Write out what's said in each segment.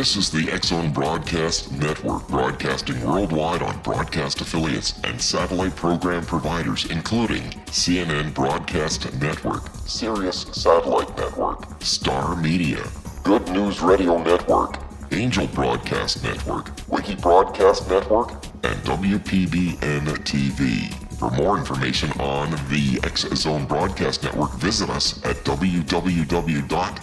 This is the X-Zone Broadcast Network, broadcasting worldwide on broadcast affiliates and satellite program providers, including CNN Broadcast Network, Sirius Satellite Network, Star Media, Good News Radio Network, Angel Broadcast Network, Wiki Broadcast Network, and WPBN TV. For more information on the X-Zone Broadcast Network, visit us at www.xzbn.net.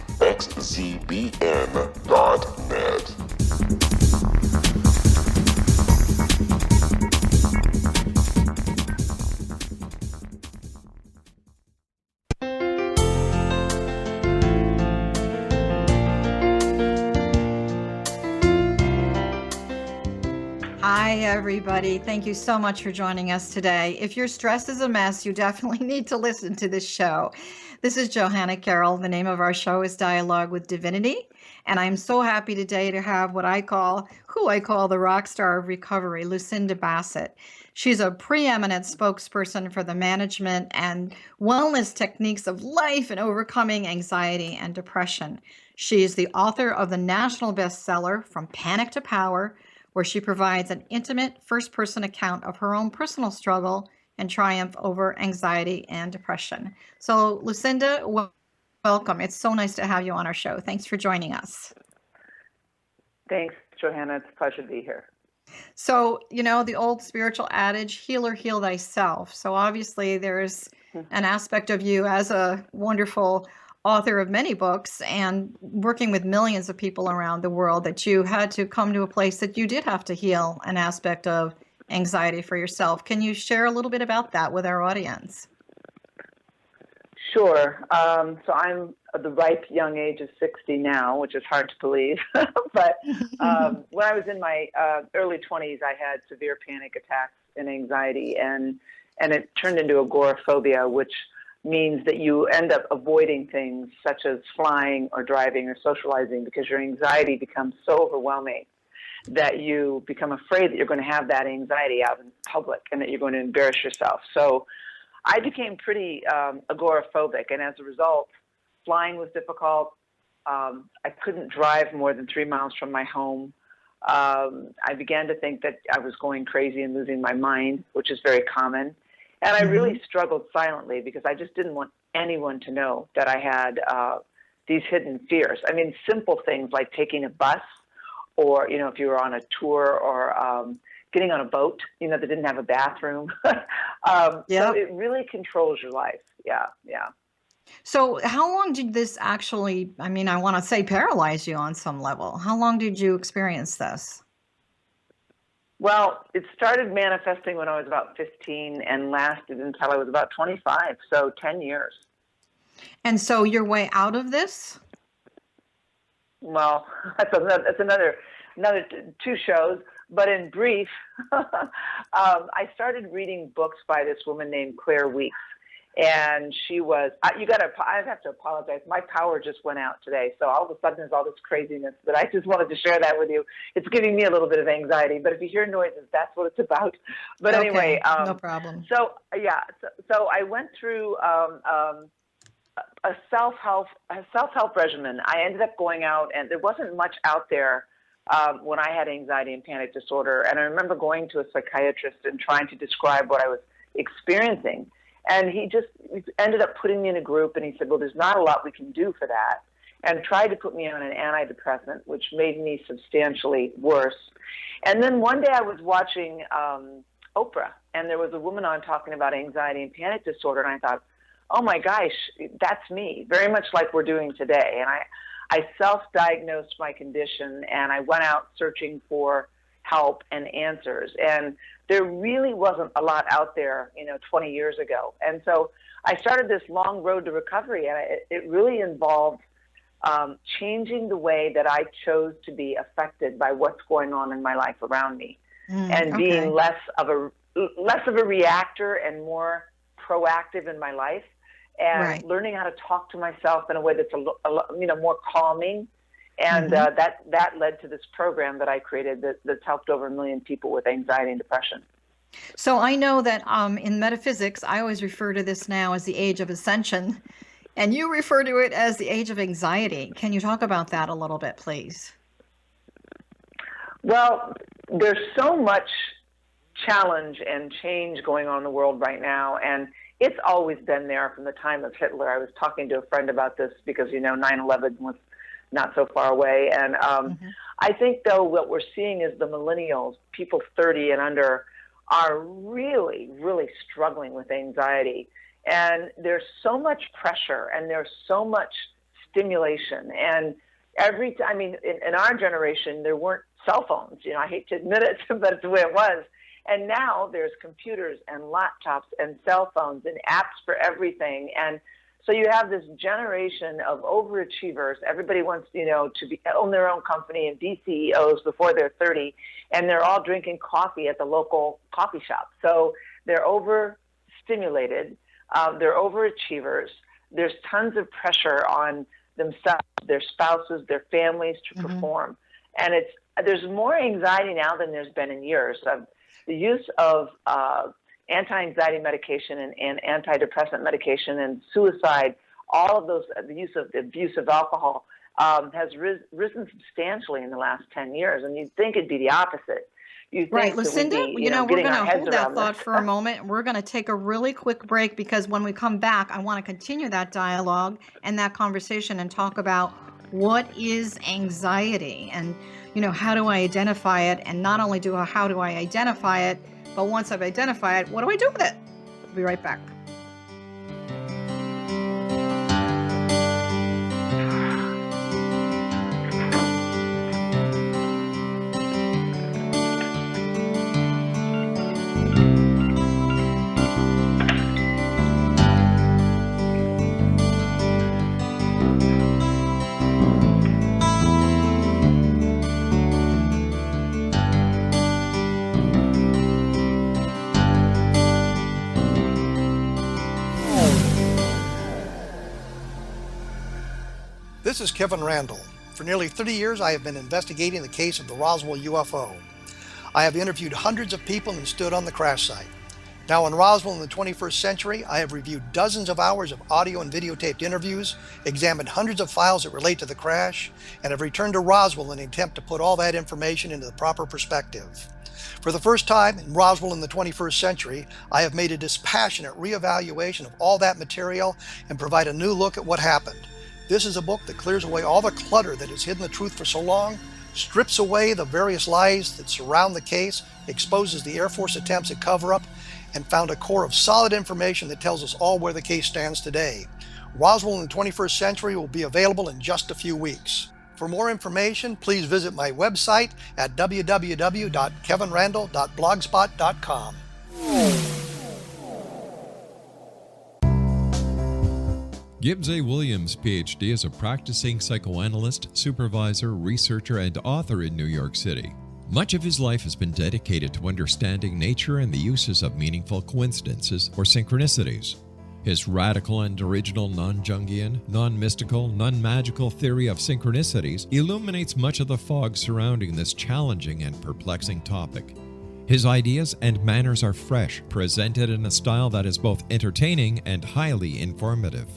Hi, everybody. Thank you so much for joining us today. If your stress is a mess, you definitely need to listen to this show. This is Johanna Carroll. The name of our show is Dialogue with Divinity. And I'm so happy today to have who I call the rock star of recovery, Lucinda Bassett. She's a preeminent spokesperson for the management and wellness techniques of life and overcoming anxiety and depression. She is the author of the national bestseller, From Panic to Power, where she provides an intimate first-person account of her own personal struggle and triumph over anxiety and depression. So, Lucinda, welcome. It's so nice to have you on our show. Thanks for joining us. Thanks, Johanna. It's a pleasure to be here. So, you know, the old spiritual adage, heal or heal thyself. So obviously there's an aspect of you as a wonderful author of many books and working with millions of people around the world that you had to come to a place that you did have to heal an aspect of anxiety for yourself. Can you share a little bit about that with our audience? Sure. So I'm at the ripe young age of 60 now, which is hard to believe. But when I was in my early 20s, I had severe panic attacks and anxiety, and it turned into agoraphobia, which means that you end up avoiding things such as flying or driving or socializing because your anxiety becomes so overwhelming that you become afraid that you're going to have that anxiety out in public and that you're going to embarrass yourself. So I became pretty agoraphobic, and as a result, flying was difficult. I couldn't drive more than 3 miles from my home. I began to think that I was going crazy and losing my mind, which is very common. And I really struggled silently because I just didn't want anyone to know that I had these hidden fears. I mean, simple things like taking a bus or, you know, if you were on a tour or getting on a boat, you know, that didn't have a bathroom. So it really controls your life. Yeah. So how long did this actually, I mean, I want to say paralyze you on some level? How long did you experience this? Well, it started manifesting when I was about 15 and lasted until I was about 25, so 10 years. And so your way out of this? Well, that's another 2 shows. But in brief, I started reading books by this woman named Claire Weeks. And she was, I have to apologize. My power just went out today. So all of a sudden there's all this craziness that I just wanted to share that with you. It's giving me a little bit of anxiety, but if you hear noises, that's what it's about. But okay, anyway. No problem. So I went through a self-help regimen. I ended up going out, and there wasn't much out there when I had anxiety and panic disorder. And I remember going to a psychiatrist and trying to describe what I was experiencing. And he just ended up putting me in a group, and he said, well, there's not a lot we can do for that, and tried to put me on an antidepressant, which made me substantially worse. And then one day I was watching Oprah, and there was a woman on talking about anxiety and panic disorder, and I thought, oh my gosh, that's me, very much like we're doing today. And I self-diagnosed my condition, and I went out searching for help and answers. And there really wasn't a lot out there, 20 years ago. And so I started this long road to recovery, and it really involved changing the way that I chose to be affected by what's going on in my life around me, and being less of a reactor and more proactive in my life, and learning how to talk to myself in a way that's more calming. And that led to this program that I created that's helped over 1 million people with anxiety and depression. So I know that in metaphysics, I always refer to this now as the age of ascension, and you refer to it as the age of anxiety. Can you talk about that a little bit, please? Well, there's so much challenge and change going on in the world right now, and it's always been there from the time of Hitler. I was talking to a friend about this because, 9/11 was not so far away. And I think, though, what we're seeing is the millennials, people 30 and under, are really, really struggling with anxiety. And there's so much pressure and there's so much stimulation. And in our generation, there weren't cell phones. I hate to admit it, but it's the way it was. And now there's computers and laptops and cell phones and apps for everything. And so you have this generation of overachievers. Everybody wants, to own their own company and be CEOs before they're 30. And they're all drinking coffee at the local coffee shop. So they're overstimulated. They're overachievers. There's tons of pressure on themselves, their spouses, their families to perform. And there's more anxiety now than there's been in years. The use of anti-anxiety medication and antidepressant medication and suicide, all of those, the abuse of alcohol has risen substantially in the last 10 years. And you'd think it'd be the opposite. Right, Lucinda, we're going to hold that thought for a moment. We're going to take a really quick break because when we come back, I want to continue that dialogue and that conversation and talk about what is anxiety and, how do I identify it? And not only how do I identify it, but once I've identified it, what do I do with it? We'll be right back. This is Kevin Randall. For nearly 30 years, I have been investigating the case of the Roswell UFO. I have interviewed hundreds of people and stood on the crash site. Now in Roswell in the 21st century, I have reviewed dozens of hours of audio and videotaped interviews, examined hundreds of files that relate to the crash, and have returned to Roswell in an attempt to put all that information into the proper perspective. For the first time in Roswell in the 21st century, I have made a dispassionate reevaluation of all that material and provide a new look at what happened. This is a book that clears away all the clutter that has hidden the truth for so long, strips away the various lies that surround the case, exposes the Air Force attempts at cover-up, and found a core of solid information that tells us all where the case stands today. Roswell in the 21st century will be available in just a few weeks. For more information, please visit my website at www.kevinrandall.blogspot.com. Gibbs A. Williams, Ph.D., is a practicing psychoanalyst, supervisor, researcher, and author in New York City. Much of his life has been dedicated to understanding nature and the uses of meaningful coincidences or synchronicities. His radical and original non-Jungian, non-mystical, non-magical theory of synchronicities illuminates much of the fog surrounding this challenging and perplexing topic. His ideas and manners are fresh, presented in a style that is both entertaining and highly informative.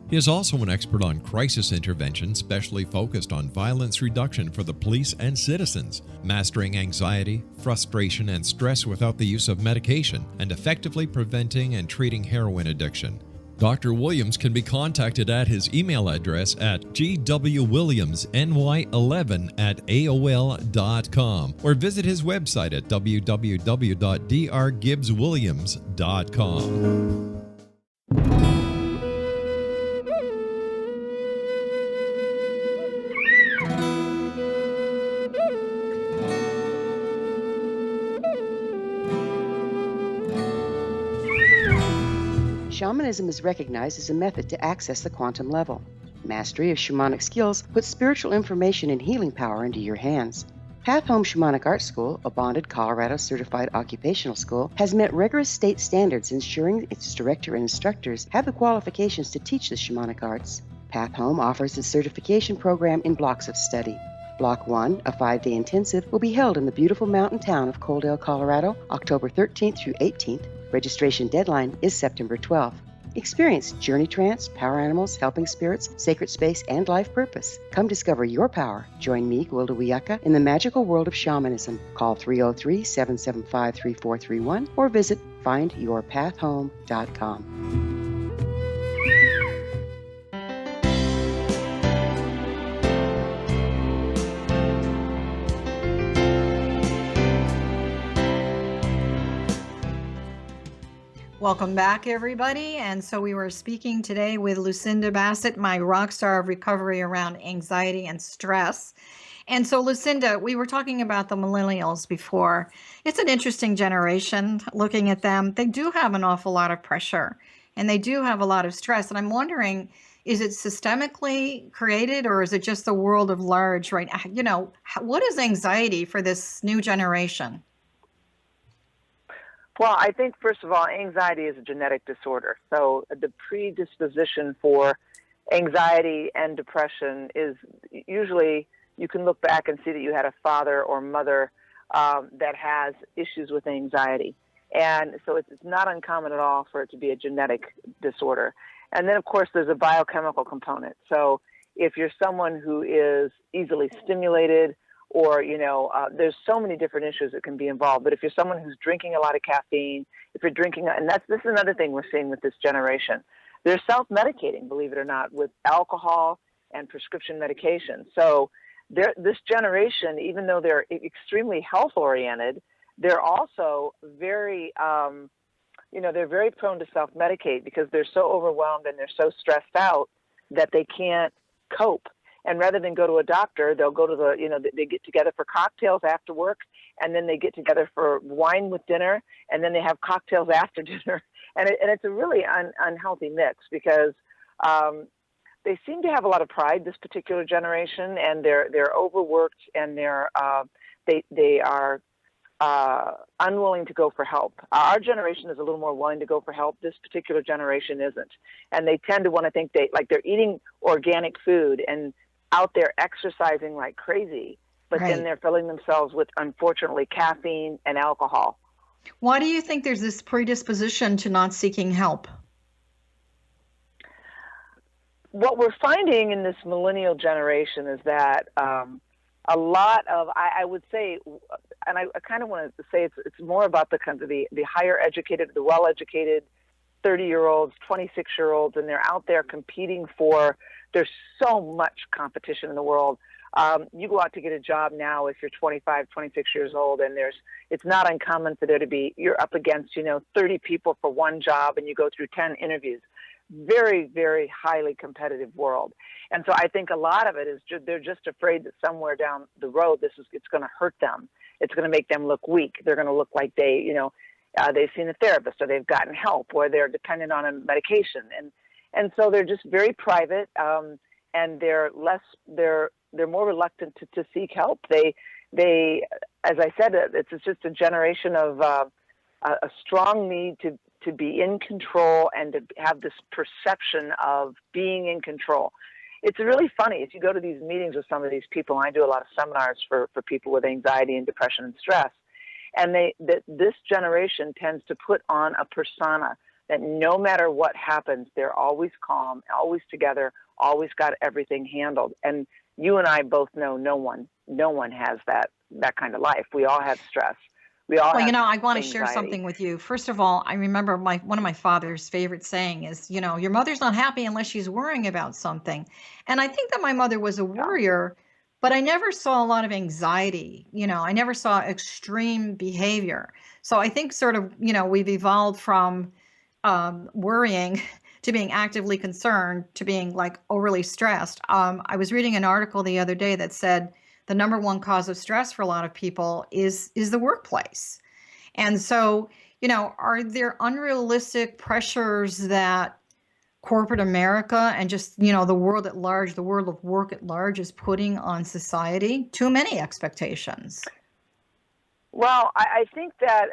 He is also an expert on crisis intervention, specially focused on violence reduction for the police and citizens, mastering anxiety, frustration, and stress without the use of medication, and effectively preventing and treating heroin addiction. Dr. Williams can be contacted at his email address at gwwilliamsny11@aol.com or visit his website at www.drgibbswilliams.com. Shamanism is recognized as a method to access the quantum level. Mastery of shamanic skills puts spiritual information and healing power into your hands. Path Home Shamanic Art School, a bonded Colorado certified occupational school, has met rigorous state standards, ensuring its director and instructors have the qualifications to teach the shamanic arts. Path Home offers its certification program in blocks of study. Block 1, a 5-day intensive, will be held in the beautiful mountain town of Coaldale, Colorado, October 13th through 18th. Registration deadline is September 12th. Experience journey trance, power animals, helping spirits, sacred space, and life purpose. Come discover your power. Join me, Gwilda Wiyaka, in the magical world of shamanism. Call 303-775-3431 or visit findyourpathhome.com. Welcome back, everybody. And so we were speaking today with Lucinda Bassett, my rock star of recovery around anxiety and stress. And so, Lucinda, we were talking about the millennials before. It's an interesting generation looking at them. They do have an awful lot of pressure and they do have a lot of stress. And I'm wondering, is it systemically created or is it just the world of large, right? You know, what is anxiety for this new generation? Well, I think, first of all, anxiety is a genetic disorder. So the predisposition for anxiety and depression is usually, you can look back and see that you had a father or mother that has issues with anxiety. And so it's not uncommon at all for it to be a genetic disorder. And then, of course, there's a biochemical component. So if you're someone who is easily stimulated, or, there's so many different issues that can be involved. But if you're someone who's drinking a lot of caffeine, if you're drinking, and this is another thing we're seeing with this generation, they're self-medicating, believe it or not, with alcohol and prescription medication. So this generation, even though they're extremely health-oriented, they're also very, they're very prone to self-medicate because they're so overwhelmed and they're so stressed out that they can't cope. And rather than go to a doctor, they'll go to they get together for cocktails after work, and then they get together for wine with dinner, and then they have cocktails after dinner. And it's a really unhealthy mix because they seem to have a lot of pride, this particular generation, and they're overworked and they are unwilling to go for help. Our generation is a little more willing to go for help. This particular generation isn't. And they tend to want to think they're eating organic food and out there exercising like crazy, but Right. Then they're filling themselves with, unfortunately, caffeine and alcohol. Why do you think there's this predisposition to not seeking help? What we're finding in this millennial generation is that a lot of, I would say, and I kind of want to say it's more about the higher educated, the well-educated 30-year-olds, 26-year-olds, and they're out there competing there's so much competition in the world. You go out to get a job now if you're 25, 26 years old, and it's not uncommon for there to be, you're up against, 30 people for one job, and you go through 10 interviews. Very, very highly competitive world. And so I think a lot of it is they're just afraid that somewhere down the road, it's going to hurt them. It's going to make them look weak. They're going to look like they've seen a therapist or they've gotten help or they're dependent on a medication. And so they're just very private, and they're more reluctant to seek help. They, as I said, it's just a generation of a strong need to be in control and to have this perception of being in control. It's really funny. If you go to these meetings with some of these people, and I do a lot of seminars for people with anxiety and depression and stress, and this generation tends to put on a persona that no matter what happens, they're always calm, always together, always got everything handled. And you and I both know no one has that kind of life. We all have stress. We all have I want to anxiety. share something with you. First of all, I remember one of my father's favorite saying is, your mother's not happy unless she's worrying about something. And I think that my mother was a worrier, but I never saw a lot of anxiety. I never saw extreme behavior. So I think sort of, we've evolved from worrying to being actively concerned to being like overly stressed. I was reading an article the other day that said the number one cause of stress for a lot of people is the workplace. And so, are there unrealistic pressures that corporate America and just, the world at large, the world of work at large is putting on society? Too many expectations. Well, I think that,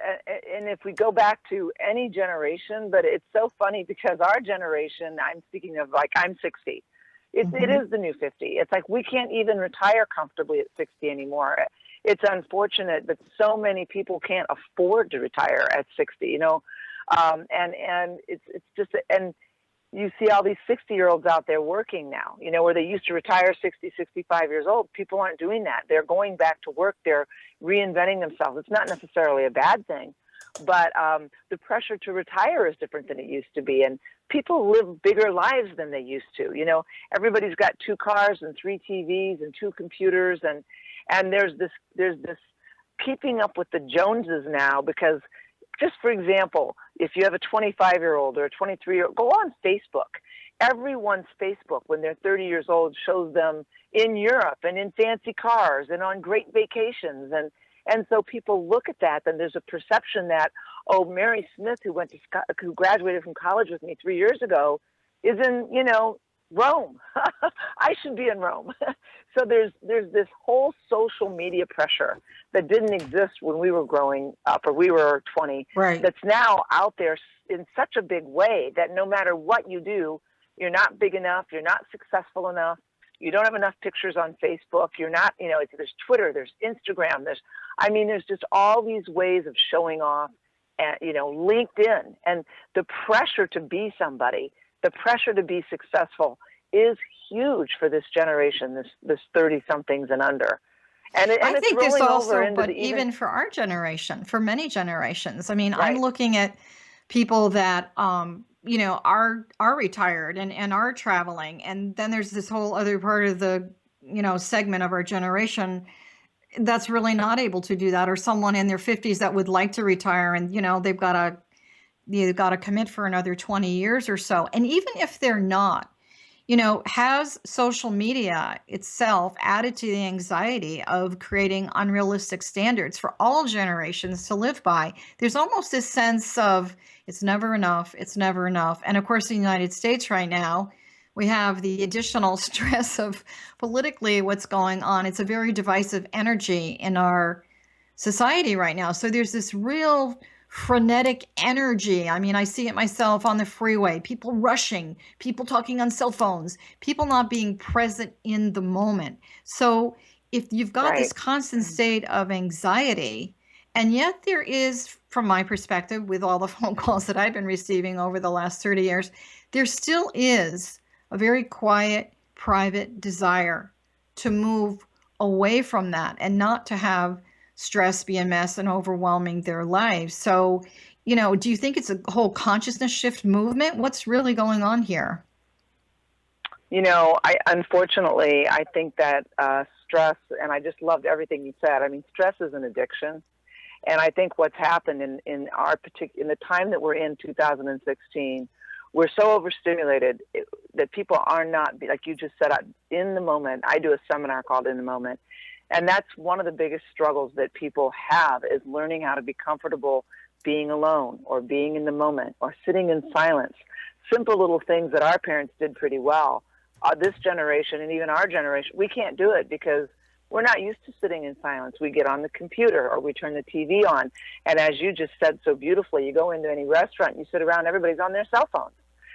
and if we go back to any generation, but it's so funny because our generation, I'm speaking of I'm 60. It is the new 50. It's like we can't even retire comfortably at 60 anymore. It's unfortunate, but so many people can't afford to retire at 60, and it's just, and you see all these 60-year-olds out there working now, where they used to retire 60, 65 years old. People aren't doing that. They're going back to work. They're reinventing themselves. It's not necessarily a bad thing, but the pressure to retire is different than it used to be. And people live bigger lives than they used to. Everybody's got 2 cars and 3 TVs and 2 computers. And there's this keeping up with the Joneses now, because just for example, if you have a 25-year-old or a 23-year-old, go on Facebook. Everyone's Facebook when they're 30 years old shows them in Europe and in fancy cars and on great vacations. And so people look at that, and there's a perception that, oh, Mary Smith, who graduated from college with me 3 years ago, is in, Rome. I should be in Rome. So there's this whole social media pressure that didn't exist when we were growing up, or we were 20, Right. That's now out there in such a big way that no matter what you do, you're not big enough, you're not successful enough, you don't have enough pictures on Facebook, you're not, there's Twitter, there's Instagram, there's just all these ways of showing off, and, LinkedIn, and the pressure to be somebody, the pressure to be successful is huge for this generation, this 30-somethings and under. And I it's think this rolling over also, into but even for our generation, for many generations. I mean, Right. I'm looking at people that, are retired and are traveling. And then there's this whole other part of the, segment of our generation that's really not able to do that, or someone in their 50s that would like to retire, and, they've got to commit for another 20 years or so. And even if they're not, has social media itself added to the anxiety of creating unrealistic standards for all generations to live by? There's almost this sense of it's never enough, it's never enough. And of course, in the United States right now, we have the additional stress of politically what's going on. It's a very divisive energy in our society right now. So there's this real frenetic energy. I mean, I see it myself on the freeway, people rushing, people talking on cell phones, people not being present in the moment. So if you've got this Right. constant state of anxiety, and yet there is, from my perspective, with all the phone calls that I've been receiving over the last 30 years, there still is a very quiet, private desire to move away from that and not to have stress be a mess and overwhelming their lives. So, do you think it's a whole consciousness shift movement? What's really going on here? Unfortunately, I think that stress, and I just loved everything you said. I mean, stress is an addiction. And I think what's happened in the time that we're in, 2016, we're so overstimulated that people are not, like you just said, in the moment. I do a seminar called In the Moment. And that's one of the biggest struggles that people have, is learning how to be comfortable being alone, or being in the moment, or sitting in silence. Simple little things that our parents did pretty well. This generation, and even our generation, we can't do it because we're not used to sitting in silence. We get on the computer, or we turn the TV on. And as you just said so beautifully, you go into any restaurant, you sit around, everybody's on their cell phones.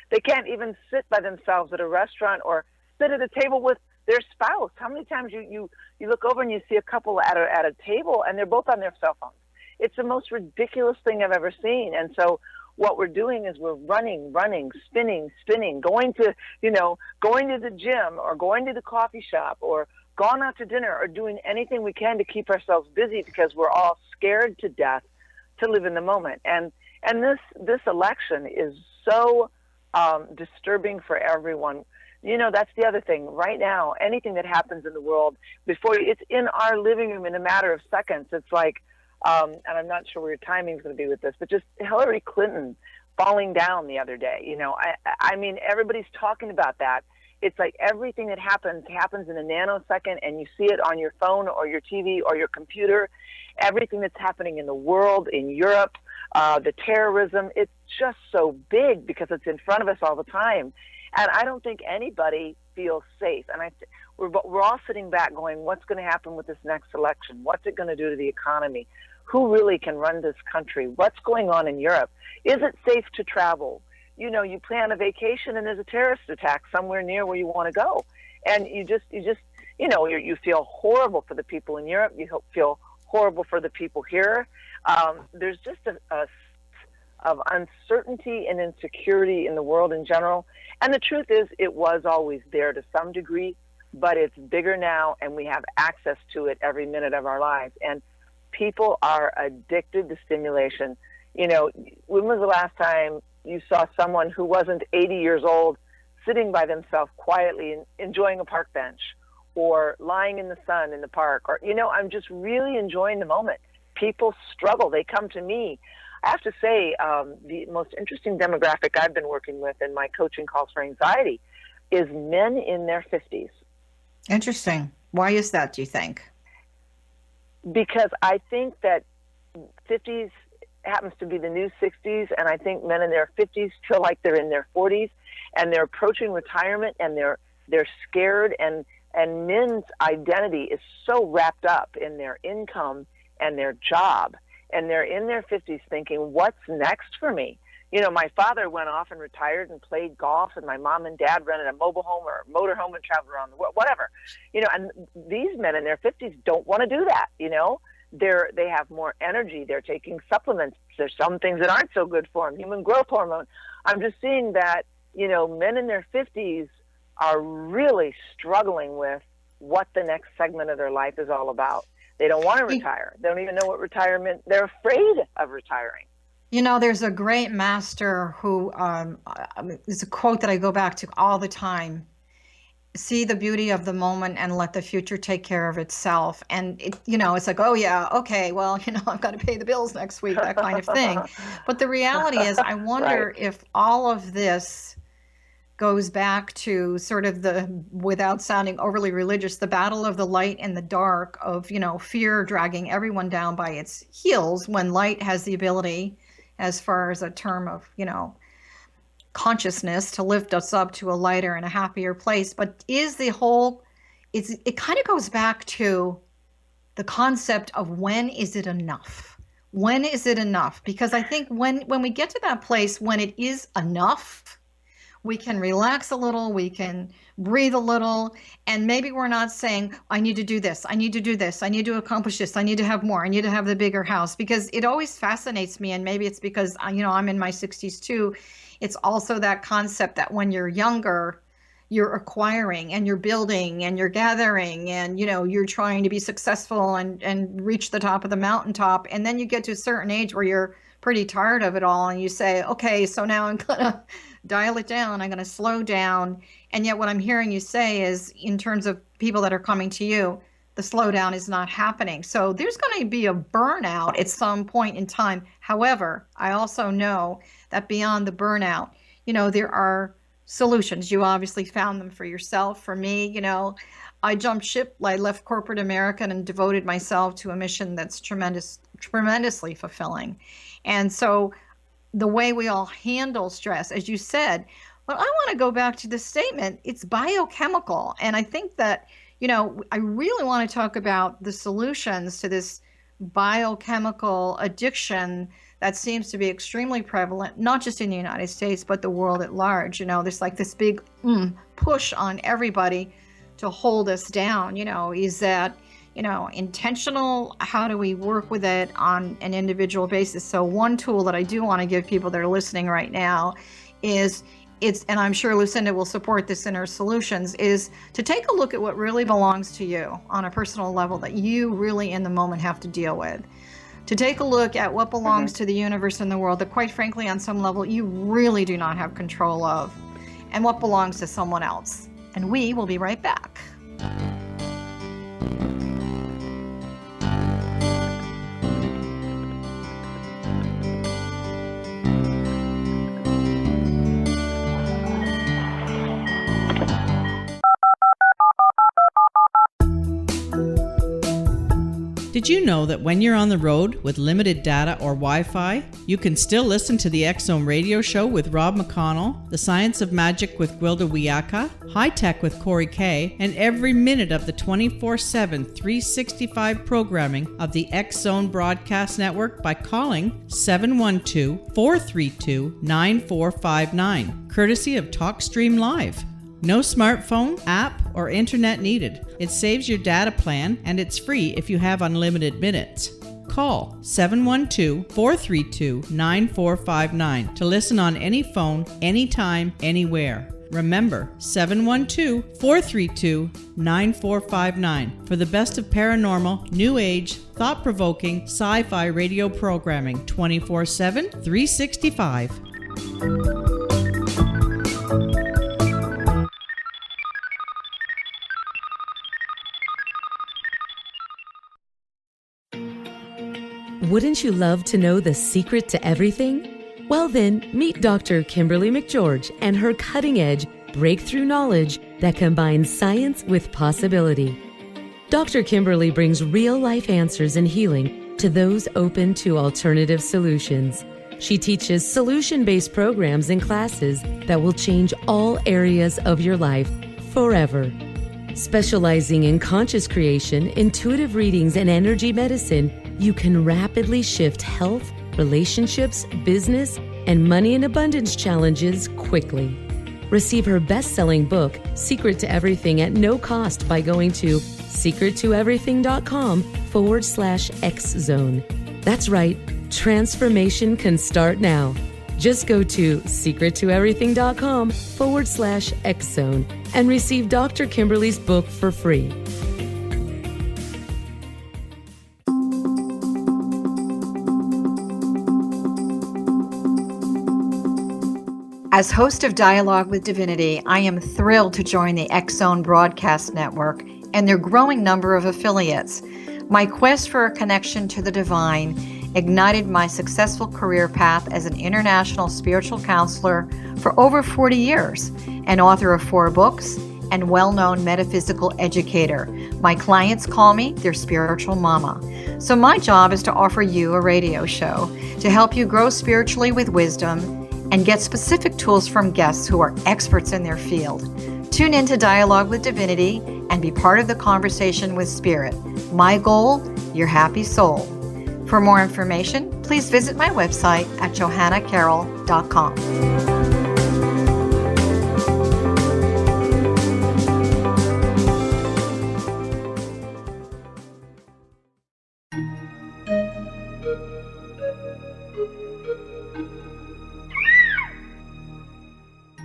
They can't even sit by themselves at a restaurant or sit at a table with their spouse. How many times you look over and you see a couple at a table and they're both on their cell phones? It's the most ridiculous thing I've ever seen. And so what we're doing is we're running, spinning, going to the gym, or going to the coffee shop, or gone out to dinner, or doing anything we can to keep ourselves busy, because we're all scared to death to live in the moment. And this election is so disturbing for everyone. That's the other thing. Right now, anything that happens in the world, it's in our living room in a matter of seconds. It's like, and I'm not sure where your timing is going to be with this, but just Hillary Clinton falling down the other day. I mean, everybody's talking about that. It's like everything that happens in a nanosecond, and you see it on your phone or your TV or your computer. Everything that's happening in the world, in Europe, the terrorism, it's just so big because it's in front of us all the time. And I don't think anybody feels safe. And we're all sitting back going, what's going to happen with this next election? What's it going to do to the economy? Who really can run this country? What's going on in Europe? Is it safe to travel? You plan a vacation and there's a terrorist attack somewhere near where you want to go. And you feel horrible for the people in Europe. You feel horrible for the people here. There's just a of uncertainty and insecurity in the world in general. And the truth is, it was always there to some degree, but it's bigger now, and we have access to it every minute of our lives. And people are addicted to stimulation. You know, when was the last time you saw someone who wasn't 80 years old sitting by themselves quietly and enjoying a park bench, or lying in the sun in the park, or, you know, I'm just really enjoying the moment. People struggle. They come to me. I have to say, the most interesting demographic I've been working with in my coaching calls for anxiety is men in their 50s. Interesting. Why is that, do you think? Because I think that 50s happens to be the new 60s, and I think men in their 50s feel like they're in their 40s, and they're approaching retirement, and they're scared, and men's identity is so wrapped up in their income and their job, and they're in their 50s thinking, what's next for me? You know, my father went off and retired and played golf, and my mom and dad rented a mobile home or a motor home and traveled around the world, whatever. You know, and these men in their 50s don't want to do that, you know. They have more energy. They're taking supplements. There's some things that aren't so good for them, human growth hormone. I'm just seeing that, you know, men in their 50s are really struggling with what the next segment of their life is all about. They don't want to retire. They don't even know what retirement, they're afraid of retiring. You know, there's a great master who, it's a quote that I go back to all the time. See the beauty of the moment and let the future take care of itself. And, you know, it's like, oh, yeah, okay, well, you know, I've got to pay the bills next week, that kind of thing. But the reality is, I wonder if all of this goes back to sort of without sounding overly religious, the battle of the light and the dark of, you know, fear dragging everyone down by its heels, when light has the ability, as far as a term of, you know, consciousness, to lift us up to a lighter and a happier place. But is the whole, it kind of goes back to the concept of when is it enough? When is it enough? Because I think when we get to that place, when it is enough, we can relax a little, we can breathe a little, and maybe we're not saying, I need to do this, I need to do this, I need to accomplish this, I need to have more, I need to have the bigger house. Because it always fascinates me, and maybe it's because, you know, I'm in my 60s too. It's also that concept that when you're younger, you're acquiring and you're building and you're gathering, and, you know, you're trying to be successful and reach the top of the mountaintop. And then you get to a certain age where you're pretty tired of it all, and you say, okay, so now I'm gonna dial it down, I'm gonna slow down. And yet what I'm hearing you say is, in terms of people that are coming to you, the slowdown is not happening. So there's going to be a burnout at some point in time. However, I also know that beyond the burnout, you know, there are solutions. You obviously found them for yourself. For me, you know, I jumped ship. I left corporate America and devoted myself to a mission that's tremendously fulfilling. And so the way we all handle stress, as you said, well, I want to go back to the statement, it's biochemical. And I think that, you know, I really want to talk about the solutions to this biochemical addiction that seems to be extremely prevalent, not just in the United States, but the world at large. You know, there's like this big push on everybody to hold us down. You know, is that, you know, intentional? How do we work with it on an individual basis? So one tool that I do want to give people that are listening right now is, and I'm sure Lucinda will support this in her solutions, is to take a look at what really belongs to you on a personal level that you really in the moment have to deal with. To take a look at what belongs to the universe and the world that, quite frankly, on some level, you really do not have control of, and what belongs to someone else. And we will be right back. Did you know that when you're on the road with limited data or Wi-Fi, you can still listen to the X Zone radio show with Rob McConnell, The Science of Magic with Gwilda Wiyaka, High Tech with Corey Kay, and every minute of the 24/7, 365 programming of the X Zone Broadcast Network by calling 712-432-9459, courtesy of TalkStream Live. No smartphone, app, or internet needed. It saves your data plan, and it's free if you have unlimited minutes. Call 712-432-9459 to listen on any phone, anytime, anywhere. Remember, 712-432-9459 for the best of paranormal, new age, thought-provoking, sci-fi radio programming 24/7, 365. Wouldn't you love to know the secret to everything? Well then, meet Dr. Kimberly McGeorge and her cutting-edge breakthrough knowledge that combines science with possibility. Dr. Kimberly brings real-life answers and healing to those open to alternative solutions. She teaches solution-based programs and classes that will change all areas of your life forever. Specializing in conscious creation, intuitive readings, and energy medicine, you can rapidly shift health, relationships, business, and money and abundance challenges quickly. Receive her best-selling book, Secret to Everything, at no cost by going to secrettoeverything.com/X-Zone. That's right, transformation can start now. Just go to secrettoeverything.com/X-Zone and receive Dr. Kimberly's book for free. As host of Dialogue with Divinity, I am thrilled to join the X-Zone Broadcast Network and their growing number of affiliates. My quest for a connection to the divine ignited my successful career path as an international spiritual counselor for over 40 years, an author of 4 books, and well-known metaphysical educator. My clients call me their spiritual mama. So my job is to offer you a radio show to help you grow spiritually with wisdom and get specific tools from guests who are experts in their field. Tune in to Dialogue with Divinity and be part of the conversation with Spirit. My goal, your happy soul. For more information, please visit my website at johannacarroll.com.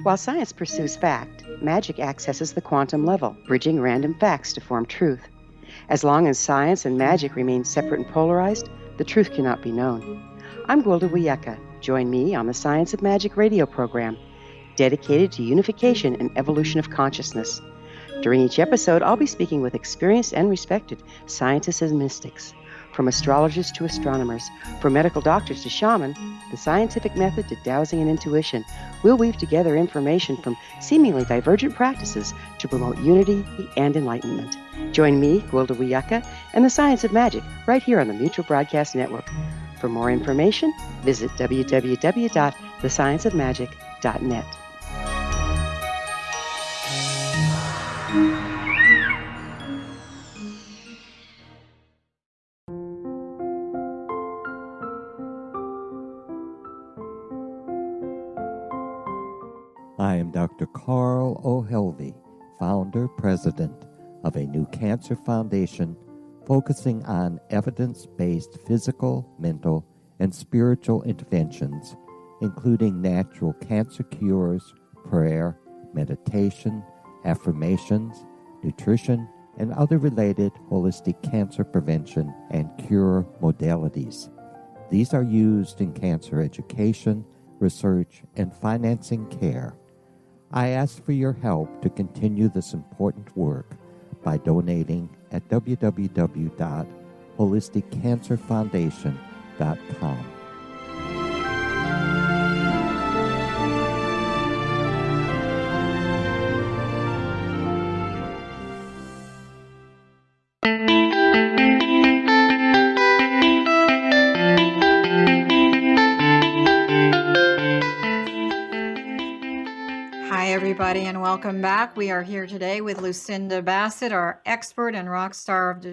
While science pursues fact, magic accesses the quantum level, bridging random facts to form truth. As long as science and magic remain separate and polarized, the truth cannot be known. I'm Gwilda Wiyaka. Join me on the Science of Magic radio program, dedicated to unification and evolution of consciousness. During each episode, I'll be speaking with experienced and respected scientists and mystics. From astrologers to astronomers, from medical doctors to shaman, the scientific method to dowsing and intuition, we'll weave together information from seemingly divergent practices to promote unity and enlightenment. Join me, Gwilda Wiyaka, and the Science of Magic right here on the Mutual Broadcast Network. For more information, visit www.thescienceofmagic.net. I am Dr. Carl O'Helvey, founder, president of a new cancer foundation focusing on evidence-based physical, mental, and spiritual interventions, including natural cancer cures, prayer, meditation, affirmations, nutrition, and other related holistic cancer prevention and cure modalities. These are used in cancer education, research, and financing care. I ask for your help to continue this important work by donating at www.holisticcancerfoundation.com. Everybody, and welcome back. We are here today with Lucinda Bassett, our expert and rock star of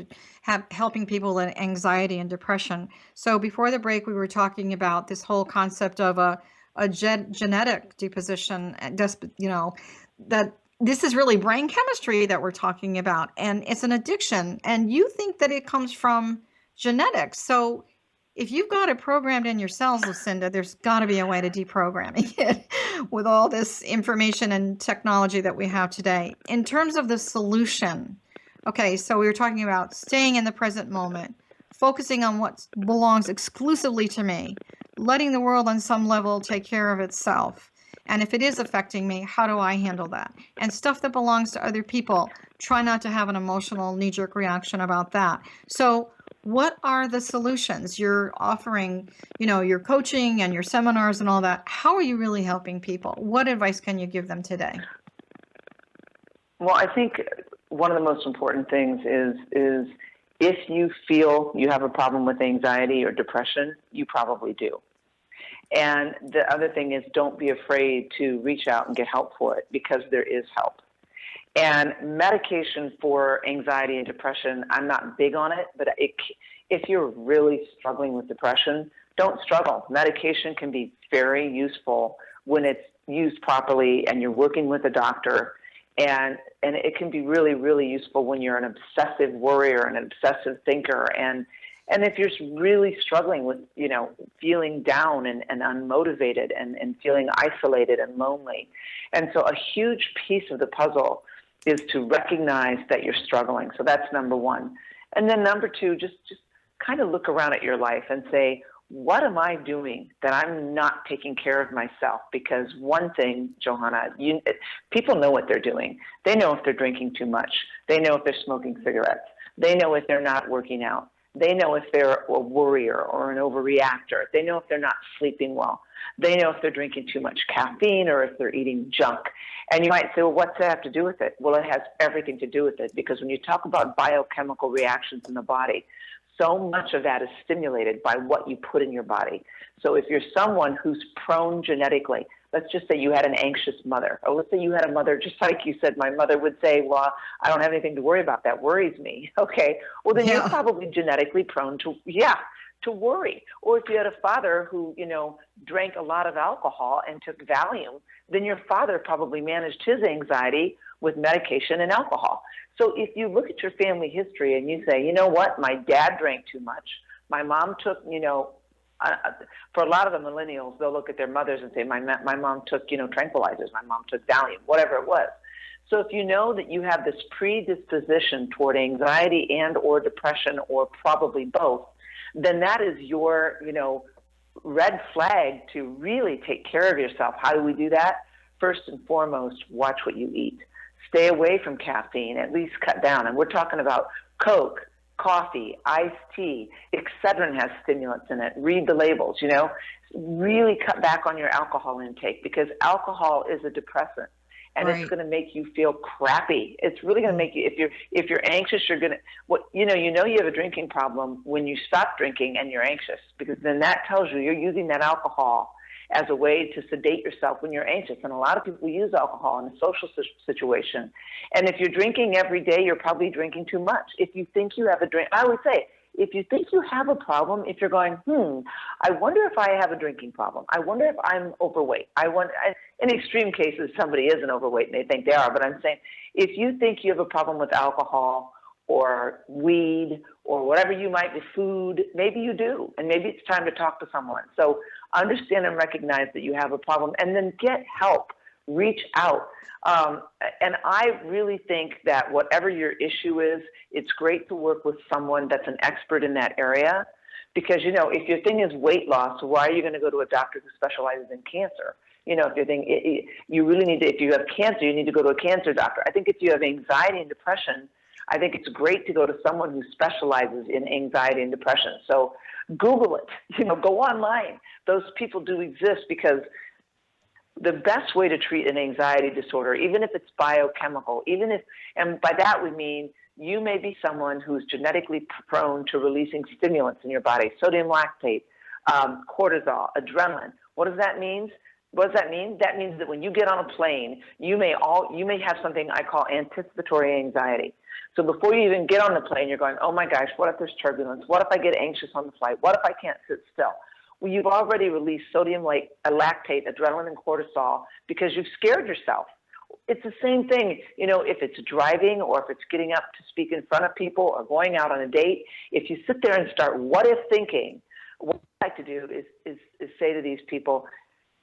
helping people with anxiety and depression. So before the break, we were talking about this whole concept of a genetic deposition, and just, that this is really brain chemistry that we're talking about, and it's an addiction. And you think that it comes from genetics. So if you've got it programmed in your cells, Lucinda, there's got to be a way to deprogramming it with all this information and technology that we have today. In terms of the solution, okay, so we were talking about staying in the present moment, focusing on what belongs exclusively to me, letting the world on some level take care of itself. And if it is affecting me, how do I handle that? And stuff that belongs to other people, try not to have an emotional knee-jerk reaction about that. So what are the solutions you're offering, your coaching and your seminars and all that? How are you really helping people? What advice can you give them today? Well, I think one of the most important things is if you feel you have a problem with anxiety or depression, you probably do. And the other thing is, don't be afraid to reach out and get help for it, because there is help. And medication for anxiety and depression, I'm not big on it, but if you're really struggling with depression, don't struggle. Medication can be very useful when it's used properly and you're working with a doctor. And it can be really, really useful when you're an obsessive worrier, an obsessive thinker. And if you're really struggling with, feeling down and unmotivated and feeling isolated and lonely. And so a huge piece of the puzzle is to recognize that you're struggling. So that's number one. And then number two, just kind of look around at your life and say, what am I doing that I'm not taking care of myself? Because one thing, Johanna, people know what they're doing. They know if they're drinking too much. They know if they're smoking cigarettes. They know if they're not working out. They know if they're a worrier or an overreactor. They know if they're not sleeping well. They know if they're drinking too much caffeine or if they're eating junk. And you might say, well, what's that have to do with it? Well, it has everything to do with it, because when you talk about biochemical reactions in the body, so much of that is stimulated by what you put in your body. So if you're someone who's prone genetically, let's just say you had an anxious mother, or let's say you had a mother, just like you said, my mother would say, well, I don't have anything to worry about. That worries me. Okay. Well, then you're probably genetically prone to worry. Or if you had a father who, drank a lot of alcohol and took Valium, then your father probably managed his anxiety with medication and alcohol. So if you look at your family history and you say, you know what, my dad drank too much, my mom took, for a lot of the millennials, they'll look at their mothers and say, my mom took, tranquilizers, my mom took Valium, whatever it was. So if you know that you have this predisposition toward anxiety and or depression, or probably both, then that is your, red flag to really take care of yourself. How do we do that? First and foremost, watch what you eat. Stay away from caffeine, at least cut down. And we're talking about Coke, coffee, iced tea. Excedrin has stimulants in it. Read the labels, Really cut back on your alcohol intake, because alcohol is a depressant. And It's going to make you feel crappy. It's really going to make you, if you're anxious, you're going to, you have a drinking problem when you stop drinking and you're anxious, because then that tells you you're using that alcohol as a way to sedate yourself when you're anxious. And a lot of people use alcohol in a social situation. And if you're drinking every day, you're probably drinking too much. If you think you have a drink, I would say, if you think you have a problem, if you're going, I wonder if I have a drinking problem. I wonder if I'm overweight. In extreme cases, somebody isn't overweight and they think they are. But I'm saying, if you think you have a problem with alcohol or weed or whatever you might be, food, maybe you do. And maybe it's time to talk to someone. So understand and recognize that you have a problem, and then get help. Reach out. And I really think that whatever your issue is, it's great to work with someone that's an expert in that area, because, if your thing is weight loss, why are you going to go to a doctor who specializes in cancer? If your thing, you really need to, if you have cancer, you need to go to a cancer doctor. I think if you have anxiety and depression, I think it's great to go to someone who specializes in anxiety and depression. So Google it, go online. Those people do exist, because the best way to treat an anxiety disorder, even if it's biochemical, and by that we mean you may be someone who's genetically prone to releasing stimulants in your body, sodium lactate, cortisol, adrenaline. What does that mean? What does that mean? That means that when you get on a plane, you may have something I call anticipatory anxiety. So before you even get on the plane, you're going, oh my gosh, what if there's turbulence? What if I get anxious on the flight? What if I can't sit still? Well, you've already released sodium lactate, adrenaline, and cortisol, because you've scared yourself. It's the same thing, if it's driving or if it's getting up to speak in front of people or going out on a date. If you sit there and start what if thinking, what I like to do is say to these people,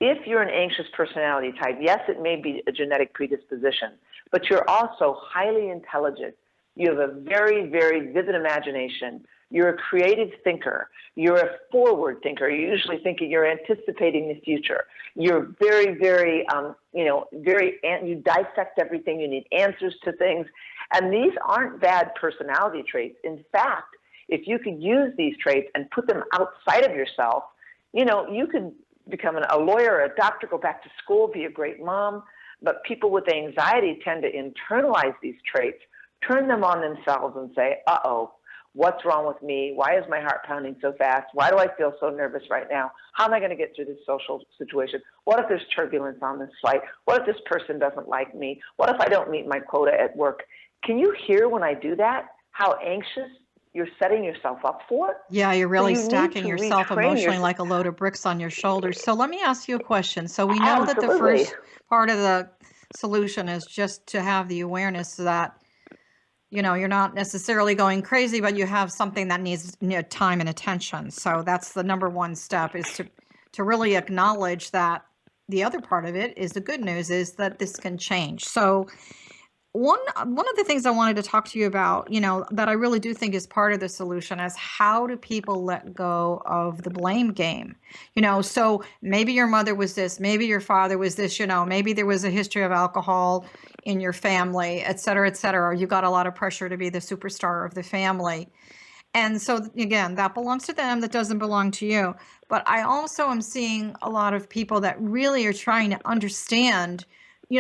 if you're an anxious personality type, yes, it may be a genetic predisposition, but you're also highly intelligent. You have a very, very vivid imagination. You're a creative thinker. You're a forward thinker. You're usually thinking, you're anticipating the future. You're very, very, you dissect everything. You need answers to things. And these aren't bad personality traits. In fact, if you could use these traits and put them outside of yourself, you could become a lawyer, a doctor, go back to school, be a great mom. But people with anxiety tend to internalize these traits, turn them on themselves and say, uh-oh, what's wrong with me? Why is my heart pounding so fast? Why do I feel so nervous right now? How am I going to get through this social situation? What if there's turbulence on this flight? What if this person doesn't like me? What if I don't meet my quota at work? Can you hear when I do that, how anxious you're setting yourself up for? Yeah, you're really So you stacking need to yourself retrain emotionally yourself. like a load of bricks on your shoulders. So let me ask you a question. So we know that the Absolutely. first part of the solution is just to have the awareness that, you're not necessarily going crazy, but you have something that needs time and attention. So that's the number one step, is to really acknowledge that. The other part of it is, the good news is that this can change. So one of the things I wanted to talk to you about, that I really do think is part of the solution, is how do people let go of the blame game? So maybe your mother was this, maybe your father was this, maybe there was a history of alcohol in your family, et cetera, or you got a lot of pressure to be the superstar of the family. And so again, that belongs to them, that doesn't belong to you. But I also am seeing a lot of people that really are trying to understand,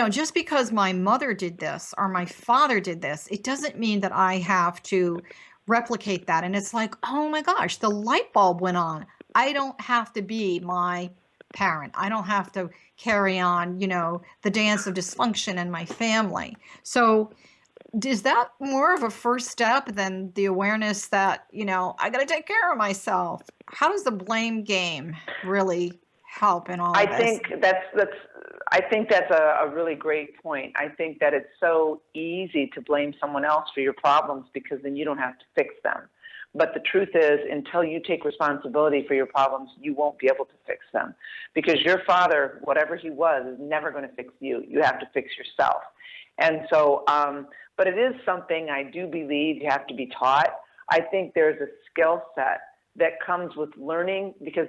just because my mother did this or my father did this, it doesn't mean that I have to replicate that. And it's like, oh my gosh, the light bulb went on. I don't have to be my parent. I don't have to carry on, the dance of dysfunction in my family. So is that more of a first step than the awareness that, I got to take care of myself? How does the blame game really help in all of this? I think that's a really great point. I think that it's so easy to blame someone else for your problems, because then you don't have to fix them. But the truth is, until you take responsibility for your problems, you won't be able to fix them, because your father, whatever he was, is never going to fix you. You have to fix yourself. And so, but it is something I do believe you have to be taught. I think there's a skill set that comes with learning, because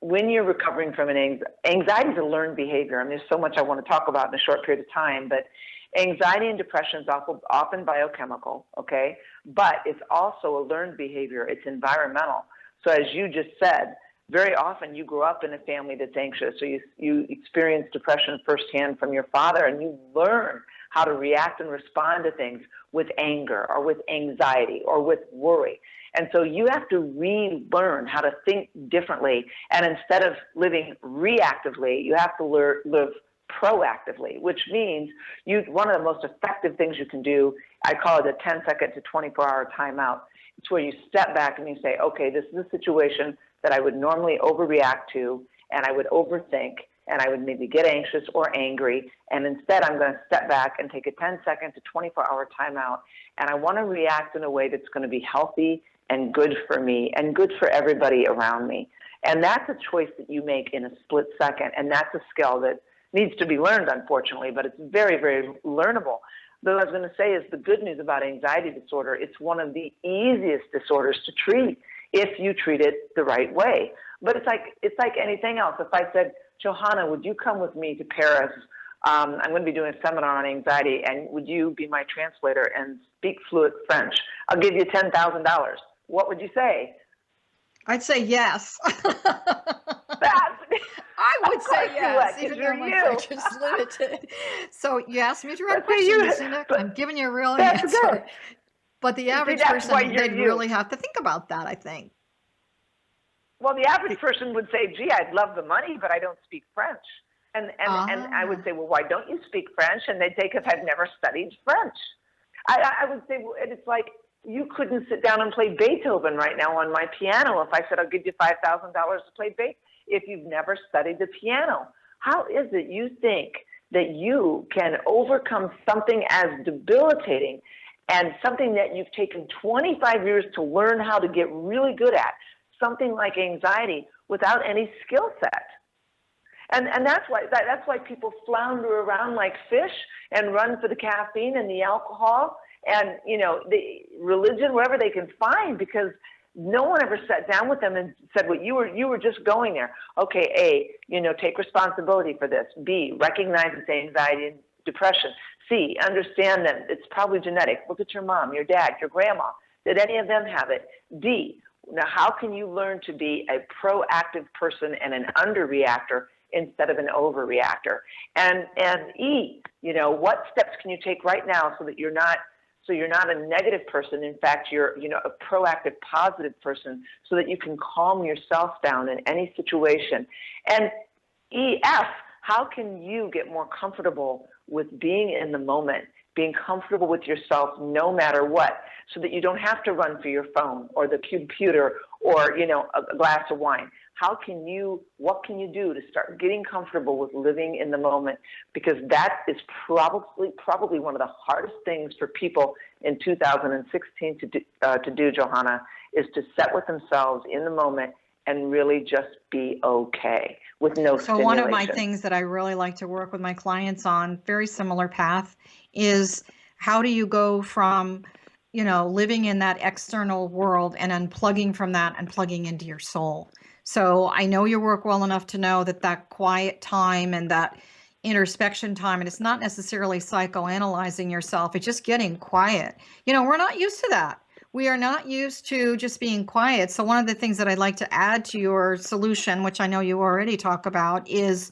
when you're recovering from anxiety is a learned behavior. There's so much I want to talk about in a short period of time, but anxiety and depression is often biochemical, okay? But it's also a learned behavior. It's environmental. So as you just said, very often you grew up in a family that's anxious, so you experience depression firsthand from your father, and you learn how to react and respond to things with anger or with anxiety or with worry. And so you have to relearn how to think differently. And instead of living reactively, you have to live proactively, which means one of the most effective things you can do, I call it a 10-second to 24-hour timeout. It's where you step back and you say, okay, this is a situation that I would normally overreact to, and I would overthink, and I would maybe get anxious or angry. And instead, I'm going to step back and take a 10-second to 24-hour timeout. And I want to react in a way that's going to be healthy and good for me and good for everybody around me. And that's a choice that you make in a split second. And that's a skill that needs to be learned, unfortunately, but it's very, very learnable. But what I was going to say is, the good news about anxiety disorder, it's one of the easiest disorders to treat if you treat it the right way. But it's like anything else. If I said, Johanna, would you come with me to Paris? I'm going to be doing a seminar on anxiety, and would you be my translator and speak fluent French? I'll give you $10,000. What would you say? I'd say yes. I would say yes, even though my French is limited. So you asked me a direct question, Lucinda. I'm giving you a real answer. Good. But the average person, they'd really have to think about that, I think. Well, the average person would say, gee, I'd love the money, but I don't speak French. And I would say, well, why don't you speak French? And they'd say, because I've never studied French. I would say, well, it's like, you couldn't sit down and play Beethoven right now on my piano if I said, I'll give you $5,000 to play Beethoven, if you've never studied the piano. How is it you think that you can overcome something as debilitating and something that you've taken 25 years to learn how to get really good at, something like anxiety, without any skill set. And that's why people flounder around like fish and run for the caffeine and the alcohol and, the religion, wherever they can find, because no one ever sat down with them and said, well, you were just going there. Okay, A, take responsibility for this. B, recognize it's anxiety and depression. C, understand that it's probably genetic. Look at your mom, your dad, your grandma. Did any of them have it? D, now how can you learn to be a proactive person and an underreactor instead of an overreactor? And E, what steps can you take right now so that you're not a negative person. In fact, you're, a proactive, positive person so that you can calm yourself down in any situation. And EF, how can you get more comfortable with being in the moment, being comfortable with yourself no matter what, so that you don't have to run for your phone or the computer or, a glass of wine? What can you do to start getting comfortable with living in the moment? Because that is probably one of the hardest things for people in 2016 to do, Johanna, is to set with themselves in the moment and really just be okay with no stimulation. So one of my things that I really like to work with my clients on, very similar path, is how do you go from, living in that external world and unplugging from that and plugging into your soul. So I know your work well enough to know that quiet time and that introspection time, and it's not necessarily psychoanalyzing yourself, it's just getting quiet. We're not used to that. We are not used to just being quiet. So one of the things that I'd like to add to your solution, which I know you already talk about, is,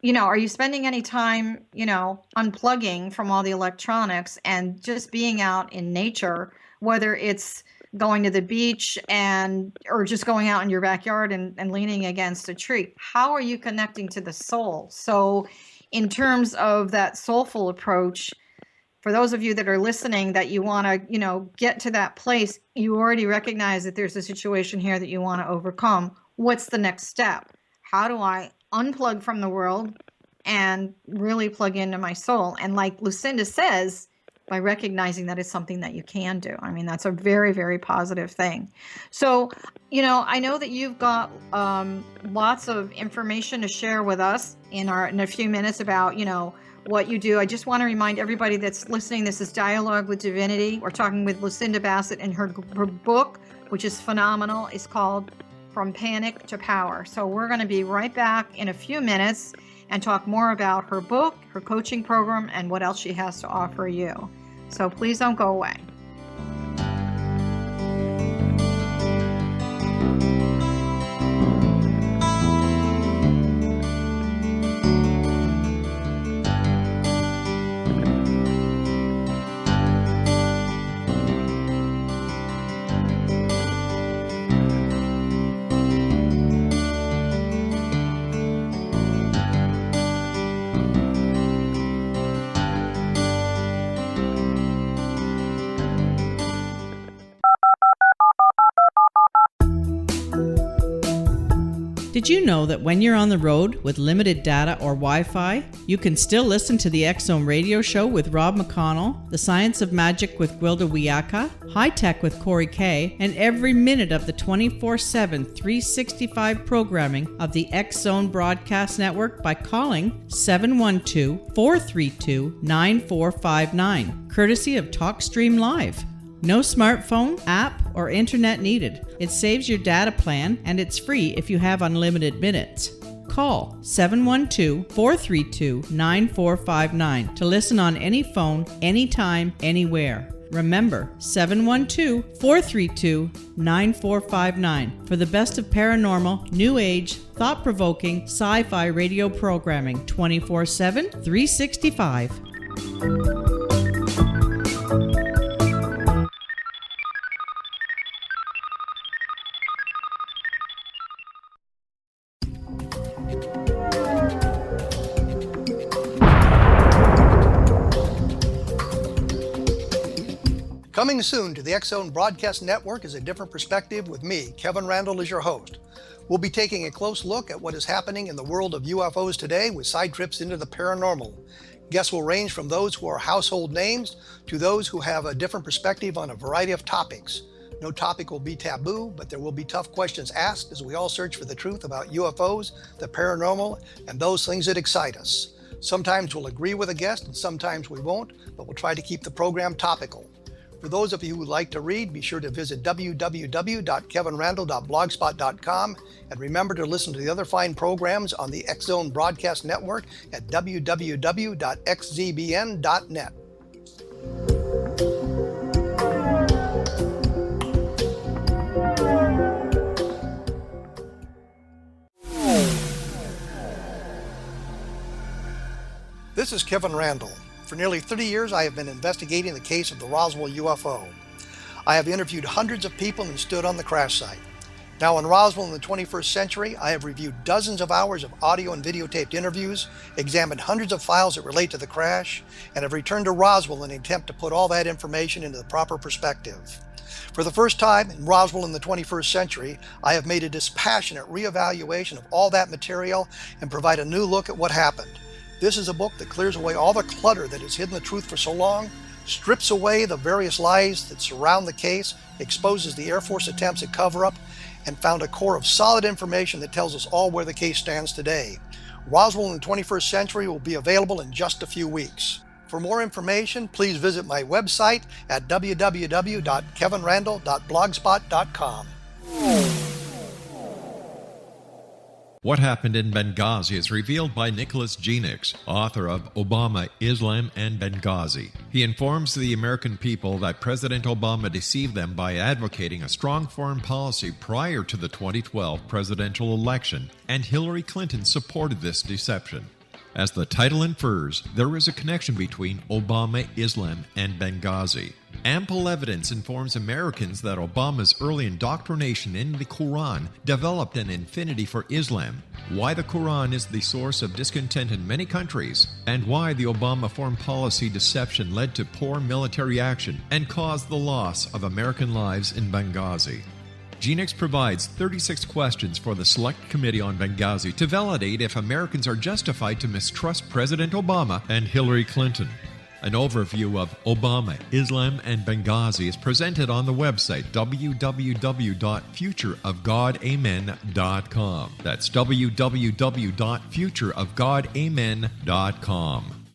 are you spending any time, unplugging from all the electronics and just being out in nature, whether it's going to the beach or just going out in your backyard and leaning against a tree? How are you connecting to the soul? So in terms of that soulful approach, for those of you that are listening that you want to, get to that place, you already recognize that there's a situation here that you want to overcome. What's the next step? How do I unplug from the world and really plug into my soul? And like Lucinda says, by recognizing that it's something that you can do. I mean, that's a very, very positive thing. So, I know that you've got lots of information to share with us in a few minutes about, what you do. I just want to remind everybody that's listening, this is Dialogue with Divinity. We're talking with Lucinda Bassett, and her book, which is phenomenal, is called From Panic to Power. So we're going to be right back in a few minutes and talk more about her book, her coaching program, and what else she has to offer you. So please don't go away. Did you know that when you're on the road with limited data or Wi-Fi, you can still listen to the X-Zone radio show with Rob McConnell, The Science of Magic with Gwilda Wiyaka, High Tech with Corey Kay, and every minute of the 24/7, 365 programming of the X-Zone Broadcast Network by calling 712-432-9459, courtesy of TalkStream Live. No smartphone, app, or internet needed. It saves your data plan, and it's free if you have unlimited minutes. Call 712-432-9459 to listen on any phone, anytime, anywhere. Remember, 712-432-9459 for the best of paranormal, new age, thought-provoking, sci-fi radio programming 24/7, 365. Coming soon to the X-Zone Broadcast Network is A Different Perspective with me, Kevin Randall, as your host. We'll be taking a close look at what is happening in the world of UFOs today with side trips into the paranormal. Guests will range from those who are household names to those who have a different perspective on a variety of topics. No topic will be taboo, but there will be tough questions asked as we all search for the truth about UFOs, the paranormal, and those things that excite us. Sometimes we'll agree with a guest and sometimes we won't, but we'll try to keep the program topical. For those of you who like to read, be sure to visit www.kevinrandle.blogspot.com and remember to listen to the other fine programs on the X Zone Broadcast Network at www.xzbn.net. This is Kevin Randle. For nearly 30 years, I have been investigating the case of the Roswell UFO. I have interviewed hundreds of people and stood on the crash site. Now in Roswell in the 21st century, I have reviewed dozens of hours of audio and videotaped interviews, examined hundreds of files that relate to the crash, and have returned to Roswell in an attempt to put all that information into the proper perspective. For the first time in Roswell in the 21st century, I have made a dispassionate reevaluation of all that material and provide a new look at what happened. This is a book that clears away all the clutter that has hidden the truth for so long, strips away the various lies that surround the case, exposes the Air Force attempts at cover-up, and found a core of solid information that tells us all where the case stands today. Roswell in the 21st century will be available in just a few weeks. For more information, please visit my website at www.kevinrandle.blogspot.com. What Happened in Benghazi is revealed by Nicholas Genix, author of Obama, Islam, and Benghazi. He informs the American people that President Obama deceived them by advocating a strong foreign policy prior to the 2012 presidential election, and Hillary Clinton supported this deception. As the title infers, there is a connection between Obama, Islam, and Benghazi. Ample evidence informs Americans that Obama's early indoctrination in the Quran developed an affinity for Islam, why the Quran is the source of discontent in many countries, and why the Obama foreign policy deception led to poor military action and caused the loss of American lives in Benghazi. Genix provides 36 questions for the Select Committee on Benghazi to validate if Americans are justified to mistrust President Obama and Hillary Clinton. An overview of Obama, Islam, and Benghazi is presented on the website www.futureofgodamen.com. That's www.futureofgodamen.com.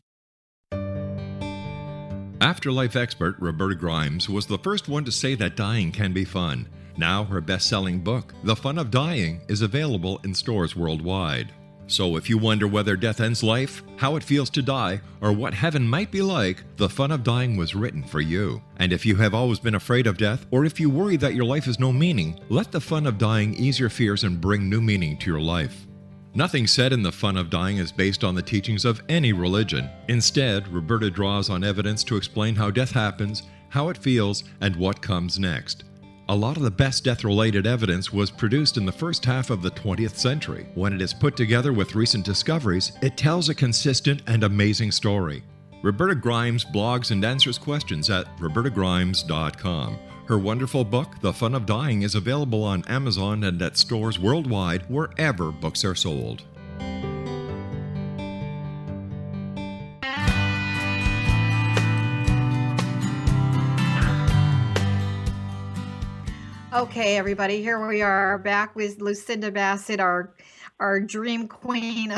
Afterlife expert Roberta Grimes was the first one to say that dying can be fun. Now her best-selling book, The Fun of Dying, is available in stores worldwide. So if you wonder whether death ends life, how it feels to die, or what heaven might be like, The Fun of Dying was written for you. And if you have always been afraid of death, or if you worry that your life has no meaning, let The Fun of Dying ease your fears and bring new meaning to your life. Nothing said in The Fun of Dying is based on the teachings of any religion. Instead, Roberta draws on evidence to explain how death happens, how it feels, and what comes next. A lot of the best death-related evidence was produced in the first half of the 20th century. When it is put together with recent discoveries, it tells a consistent and amazing story. Roberta Grimes blogs and answers questions at robertagrimes.com. Her wonderful book, The Fun of Dying, is available on Amazon and at stores worldwide wherever books are sold. Okay, everybody, here we are back with Lucinda Bassett, our dream queen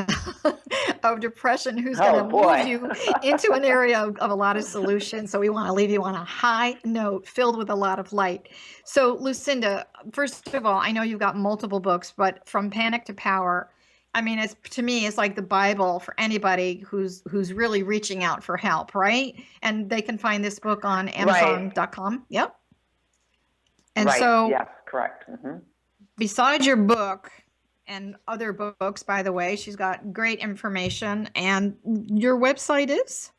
of depression, who's going to move you into an area of a lot of solutions. So we want to leave you on a high note filled with a lot of light. So Lucinda, first of all, I know you've got multiple books, but From Panic to Power, I mean, to me, it's like the Bible for anybody who's really reaching out for help, right? And they can find this book on Amazon.com. Right. Yep. And right. So, yes, correct. Mm-hmm. Besides your book and other books, by the way, she's got great information. And your website is?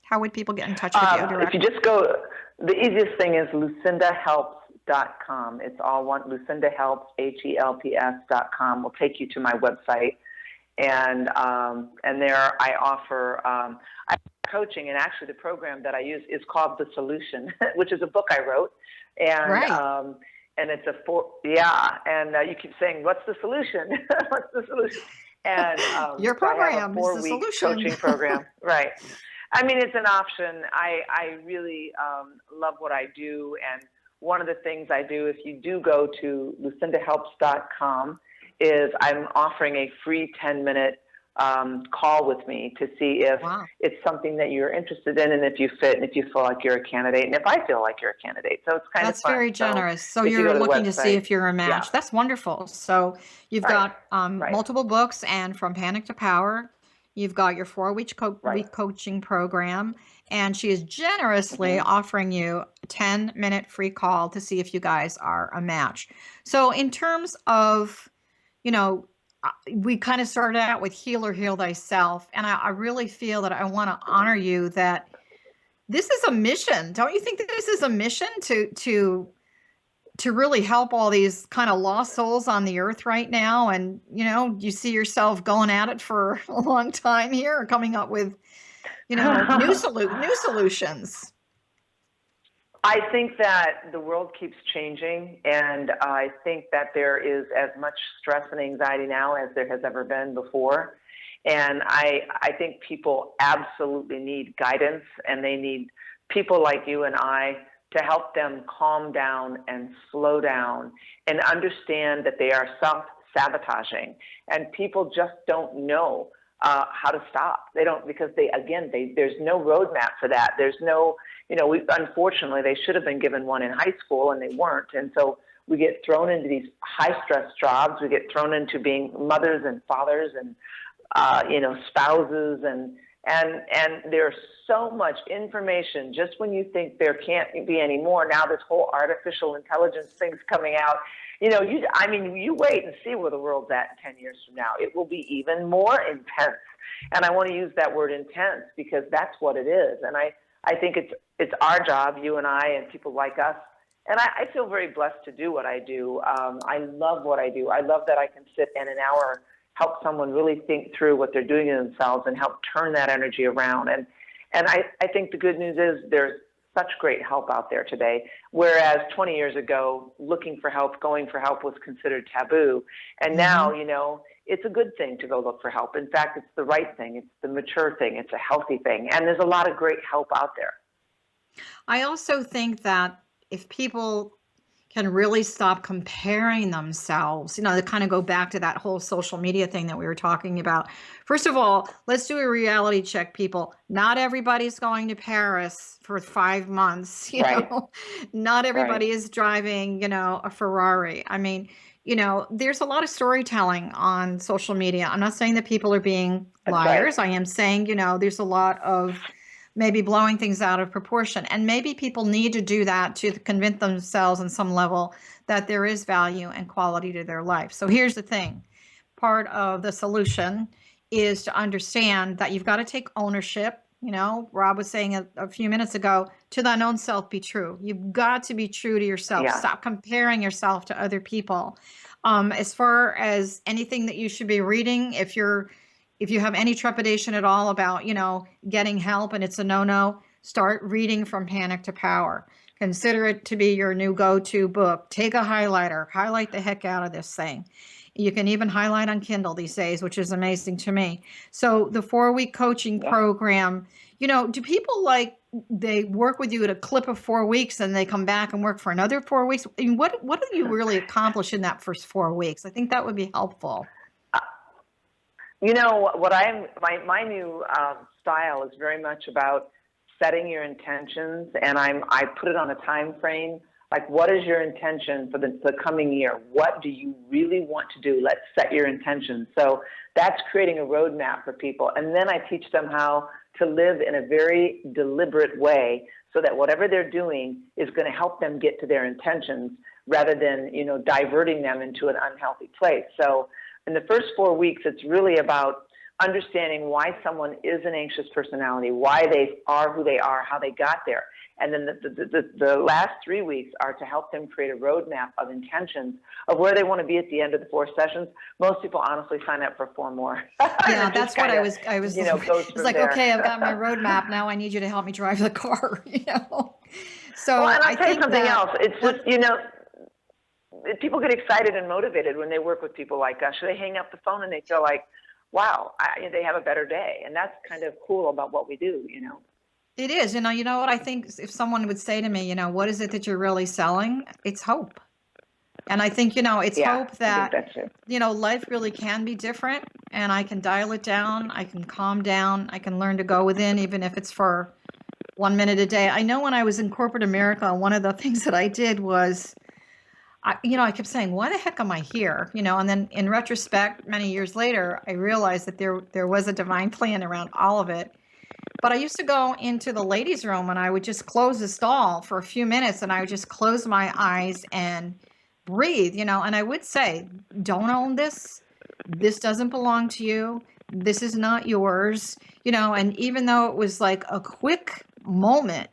How would people get in touch with you directly? If you just go, the easiest thing is lucindahelps.com. It's all one, lucindahelps, HELPS.com will take you to my website. And there I offer coaching, and actually the program that I use is called The Solution, which is a book I wrote. And and it's and you keep saying, what's the solution? What's the solution? And Your program so I have a is the 4-week solution. coaching program. Right. I mean, it's an option. I really love what I do. And one of the things I do, if you do go to lucindahelps.com, is I'm offering a free 10-minute call with me to see if it's something that you're interested in, and if you fit, and if you feel like you're a candidate, and if I feel like you're a candidate. So it's kind of fun. That's very generous. So if you you're go to the looking to see website- if you're a match. Yeah. That's wonderful. So you've got multiple books, and From Panic to Power, you've got your 4-week week coaching program, and she is generously offering you a 10-minute free call to see if you guys are a match. So in terms of, you know, we kind of started out with heal or heal thyself. And I really feel that I want to honor you, that this is a mission. Don't you think that this is a mission to really help all these kind of lost souls on the earth right now? And, you know, you see yourself going at it for a long time here, or coming up with, you know, new solutions. I think that the world keeps changing, and I think that there is as much stress and anxiety now as there has ever been before. And I think people absolutely need guidance, and they need people like you and I to help them calm down and slow down and understand that they are self-sabotaging. And people just don't know how to stop. They don't, because there's no roadmap for that. There's no, unfortunately, they should have been given one in high school, and they weren't. And so we get thrown into these high stress jobs. We get thrown into being mothers and fathers and, spouses, and there's so much information. Just when you think there can't be any more, now this whole artificial intelligence thing's coming out. You wait and see where the world's at 10 years from now. It will be even more intense. And I want to use that word intense because that's what it is. And I think it's our job, you and I and people like us. And I feel very blessed to do what I do. I love what I do. I love that I can sit in an hour, help someone really think through what they're doing to themselves and help turn that energy around. And I think the good news is there's such great help out there today, whereas 20 years ago, looking for help, going for help was considered taboo. And now, it's a good thing to go look for help. In fact, it's the right thing. It's the mature thing. It's a healthy thing. And there's a lot of great help out there. I also think that if people can really stop comparing themselves, to kind of go back to that whole social media thing that we were talking about. First of all, let's do a reality check, people. Not everybody's going to Paris for 5 months, Not everybody is driving, a Ferrari. I mean, there's a lot of storytelling on social media. I'm not saying that people are being liars. I am saying, there's a lot of maybe blowing things out of proportion. And maybe people need to do that to convince themselves on some level that there is value and quality to their life. So here's the thing. Part of the solution is to understand that you've got to take ownership. Rob was saying a few minutes ago, to thine own self be true. You've got to be true to yourself. Yeah. Stop comparing yourself to other people. As far as anything that you should be reading, if you have any trepidation at all about, getting help and it's a no-no, start reading From Panic to Power. Consider it to be your new go-to book. Take a highlighter, highlight the heck out of this thing. You can even highlight on Kindle these days, which is amazing to me. So the 4-week coaching program, do people they work with you at a clip of 4 weeks and they come back and work for another 4 weeks? I mean, what do you really accomplish in that first 4 weeks? I think that would be helpful. My new style is very much about setting your intentions, and I put it on a time frame. Like, what is your intention for the coming year? What do you really want to do? Let's set your intentions. So that's creating a roadmap for people. And then I teach them how to live in a very deliberate way so that whatever they're doing is going to help them get to their intentions rather than, diverting them into an unhealthy place. So in the first 4 weeks, it's really about understanding why someone is an anxious personality, why they are who they are, how they got there. And then the last 3 weeks are to help them create a roadmap of intentions of where they want to be at the end of the 4 sessions. Most people honestly sign up for 4 more. Yeah, that's what I was it's like, there. Okay, I've got my roadmap. Now I need you to help me drive the car, So well, and I'll tell you something else. It's just, people get excited and motivated when they work with people like us. They hang up the phone and they feel like, wow, they have a better day. And that's kind of cool about what we do, you know. It is. You know what I think if someone would say to me, what is it that you're really selling? It's hope. And I think, it's hope that, life really can be different, and I can dial it down. I can calm down. I can learn to go within, even if it's for 1 minute a day. I know when I was in corporate America, one of the things that I did was, I kept saying, why the heck am I here? And then in retrospect, many years later, I realized that there was a divine plan around all of it. But I used to go into the ladies' room and I would just close the stall for a few minutes and I would just close my eyes and breathe, and I would say, don't own this. This doesn't belong to you. This is not yours, and even though it was like a quick moment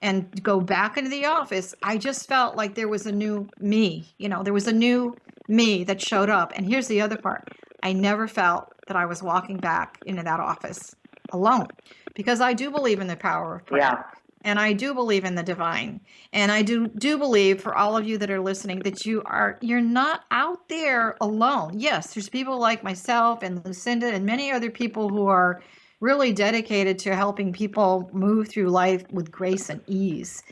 and go back into the office, I just felt like there was a new me, there was a new me that showed up. And here's the other part. I never felt that I was walking back into that office alone, because I do believe in the power of prayer. Yeah. And I do believe in the divine. And I do believe, for all of you that are listening, that you're not out there alone. Yes, there's people like myself and Lucinda and many other people who are really dedicated to helping people move through life with grace and ease.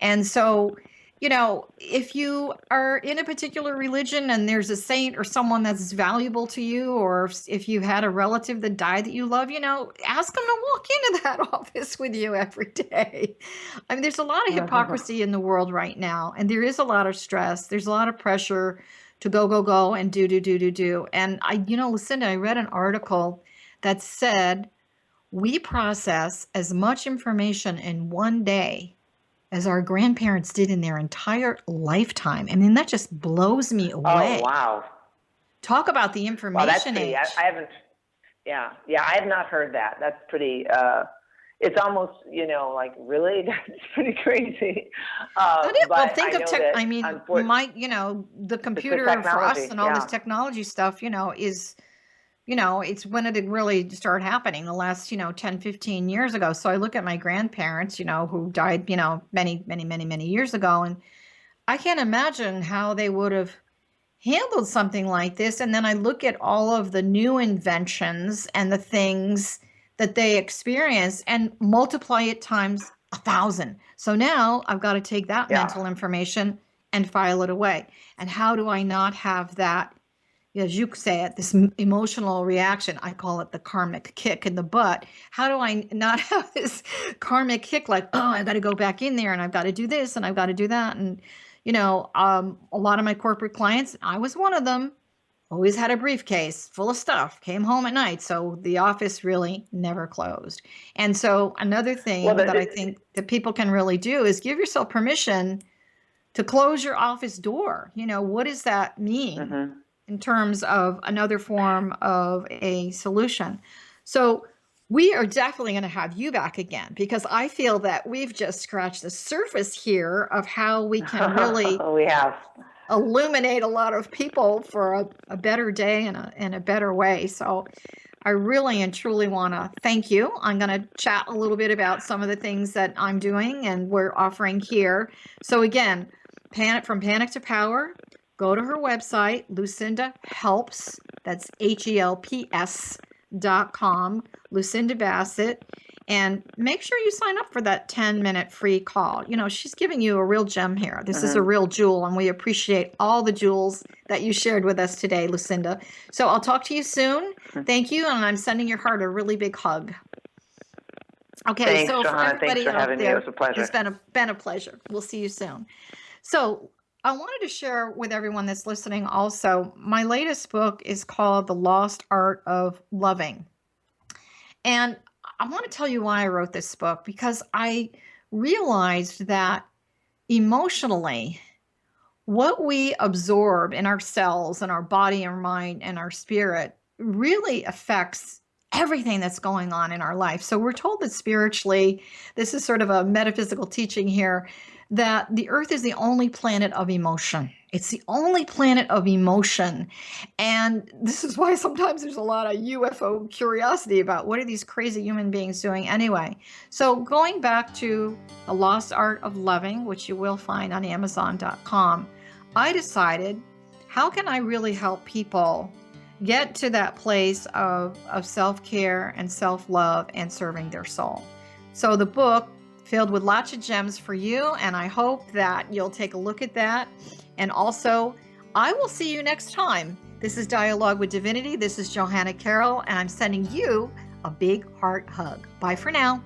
And so, if you are in a particular religion and there's a saint or someone that's valuable to you, or if you had a relative that died that you love, ask them to walk into that office with you every day. I mean, there's a lot of hypocrisy in the world right now, and there is a lot of stress. There's a lot of pressure to go and do. And Lucinda, I read an article that said we process as much information in one day as our grandparents did in their entire lifetime. I mean, that just blows me away. Oh, wow. Talk about the information age. I haven't, I have not heard that. That's pretty, it's almost, like, really? That's pretty crazy. Well, think of the computer for us and all this technology stuff, is, it's when it really started happening the last, 10, 15 years ago. So I look at my grandparents, who died, many years ago. And I can't imagine how they would have handled something like this. And then I look at all of the new inventions and the things that they experienced and multiply it times 1,000. So now I've got to take that mental information and file it away. And how do I not have that, as you say it, this emotional reaction? I call it the karmic kick in the butt. How do I not have this karmic kick like, oh, I've got to go back in there and I've got to do this and I've got to do that? And, a lot of my corporate clients, I was one of them, always had a briefcase full of stuff, came home at night. So the office really never closed. And so another thing that I think that people can really do is give yourself permission to close your office door. What does that mean? Mm-hmm. In terms of another form of a solution. So we are definitely going to have you back again, because I feel that we've just scratched the surface here of how we can really illuminate a lot of people for a better day and a better way. So I really and truly want to thank you. I'm going to chat a little bit about some of the things that I'm doing and we're offering here. So again, From Panic to Power. Go to her website, Lucinda Helps, that's HELPS.com, Lucinda Bassett, and make sure you sign up for that 10-minute free call. She's giving you a real gem here. This is a real jewel, and we appreciate all the jewels that you shared with us today, Lucinda. So I'll talk to you soon. Thank you, and I'm sending your heart a really big hug. Okay, thanks, so Johanna. for everybody Thanks for having me. It was a pleasure. It's been a pleasure. We'll see you soon. So I wanted to share with everyone that's listening also, my latest book is called The Lost Art of Loving. And I want to tell you why I wrote this book, because I realized that emotionally, what we absorb in our cells and our body and our mind and our spirit really affects everything that's going on in our life. So we're told that spiritually, this is sort of a metaphysical teaching here, that the earth is the only planet of emotion. It's the only planet of emotion. And this is why sometimes there's a lot of UFO curiosity about what are these crazy human beings doing anyway. So going back to The Lost Art of Loving, which you will find on Amazon.com, I decided, how can I really help people get to that place of self-care and self-love and serving their soul? So the book filled with lots of gems for you, and I hope that you'll take a look at that. And also, I will see you next time. This is Dialogue with Divinity. This is Johanna Carroll, and I'm sending you a big heart hug. Bye for now.